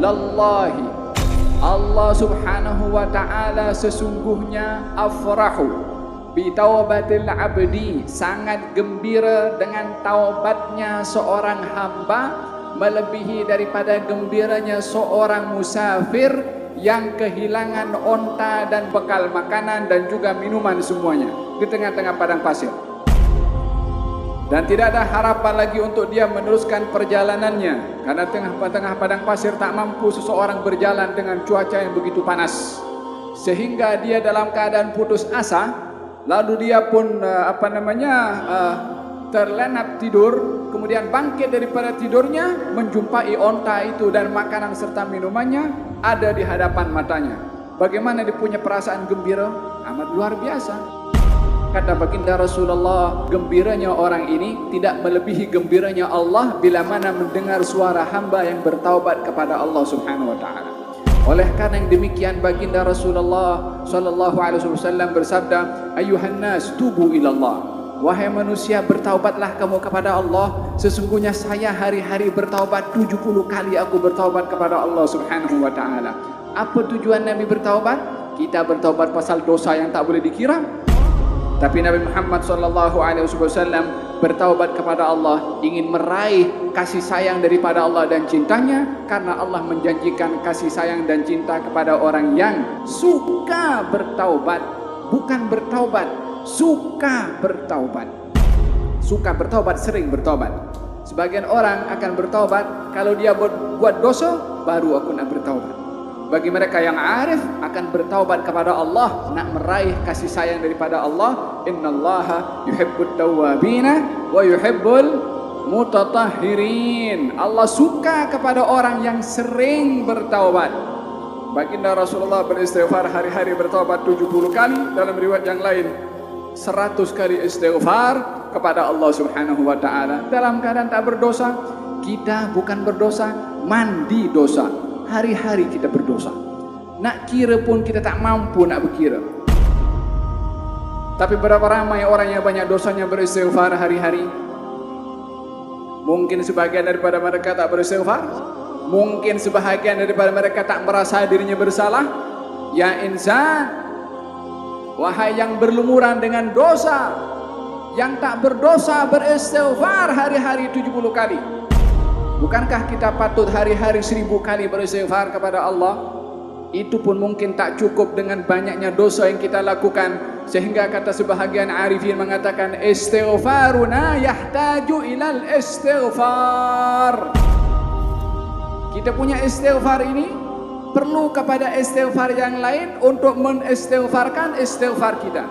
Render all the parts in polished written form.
lallahi, Allah subhanahu wa ta'ala sesungguhnya afrahu bi taubatil abdi, sangat gembira dengan taubatnya seorang hamba melebihi daripada gembiranya seorang musafir yang kehilangan onta dan bekal makanan dan juga minuman semuanya di tengah-tengah padang pasir. Dan tidak ada harapan lagi untuk dia meneruskan perjalanannya, karena tengah-tengah padang pasir tak mampu seseorang berjalan dengan cuaca yang begitu panas, sehingga dia dalam keadaan putus asa. Lalu dia pun terlenap tidur, kemudian bangkit daripada tidurnya, menjumpai onta itu dan makanan serta minumannya ada di hadapan matanya. Bagaimana dia punya perasaan gembira? Amat luar biasa. Kata baginda Rasulullah, gembiranya orang ini tidak melebihi gembiranya Allah bila mana mendengar suara hamba yang bertaubat kepada Allah Subhanahu wa taala. Oleh karena yang demikian, baginda Rasulullah sallallahu alaihi wasallam bersabda, "Ayuhan nas, tubu ilallah." Wahai manusia, bertaubatlah kamu kepada Allah. Sesungguhnya saya hari-hari bertaubat, 70 kali aku bertaubat kepada Allah Subhanahu wa taala. Apa tujuan Nabi bertaubat? Kita bertaubat pasal dosa yang tak boleh dikira. Tapi Nabi Muhammad sallallahu alaihi wasallam bertaubat kepada Allah ingin meraih kasih sayang daripada Allah dan cintanya, karena Allah menjanjikan kasih sayang dan cinta kepada orang yang suka bertaubat, bukan bertaubat, suka bertaubat. Suka bertaubat, sering bertaubat. Sebagian orang akan bertaubat kalau dia buat dosa, baru aku nak bertaubat. Bagi mereka yang arif, akan bertaubat kepada Allah, nak meraih kasih sayang daripada Allah. Innallaha yuhibbut tawwabina wa yuhibbul mutatahhirin. Allah suka kepada orang yang sering bertaubat. Baginda Rasulullah beristighfar hari-hari, bertaubat 70 kali. Dalam riwayat yang lain 100 kali istighfar kepada Allah Subhanahu wa taala. Dalam keadaan tak berdosa. Kita bukan berdosa, mandi dosa. Hari-hari kita berdosa. Nak kira pun kita tak mampu nak berkira. Tapi berapa ramai orang yang banyak dosanya beristighfar hari-hari? Mungkin sebahagian daripada mereka tak beristighfar. Mungkin sebahagian daripada mereka tak merasa dirinya bersalah. Ya insan, wahai yang berlumuran dengan dosa, yang tak berdosa beristighfar hari-hari 70 kali. Bukankah kita patut hari-hari 1000 kali beristighfar kepada Allah? Itu pun mungkin tak cukup dengan banyaknya dosa yang kita lakukan, sehingga kata sebahagian arifin mengatakan, istighfaruna yahtaju ilal istighfar. Kita punya istighfar ini perlu kepada istighfar yang lain untuk menistighfarkan istighfar kita.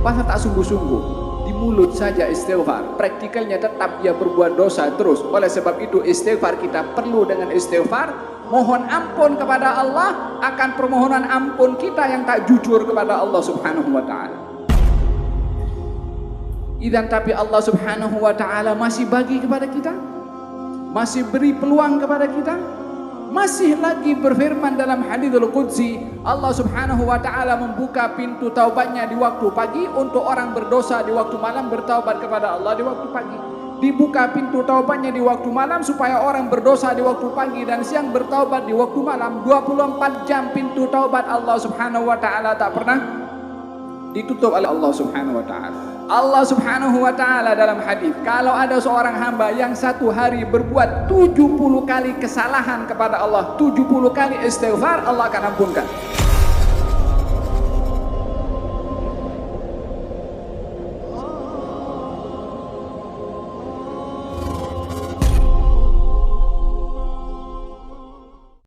Pasal tak sungguh-sungguh, di mulut saja istighfar, praktikalnya tetap ia berbuat dosa terus. Oleh sebab itu istighfar kita perlu dengan istighfar, mohon ampun kepada Allah akan permohonan ampun kita yang tak jujur kepada Allah Subhanahu wa taala. Idan tapi Allah Subhanahu wa taala masih bagi kepada kita, masih beri peluang kepada kita, masih lagi berfirman dalam hadithul qudsi, Allah Subhanahu wa taala membuka pintu taubatnya di waktu pagi untuk orang berdosa di waktu malam bertaubat kepada Allah di waktu pagi. Dibuka pintu taubatnya di waktu malam supaya orang berdosa di waktu pagi dan siang bertaubat di waktu malam. 24 jam pintu taubat Allah Subhanahu wa taala tak pernah ditutup oleh Allah Subhanahu wa taala. Allah Subhanahu wa taala dalam hadis, kalau ada seorang hamba yang satu hari berbuat 70 kali kesalahan kepada Allah, 70 kali istighfar, Allah akan ampunkan.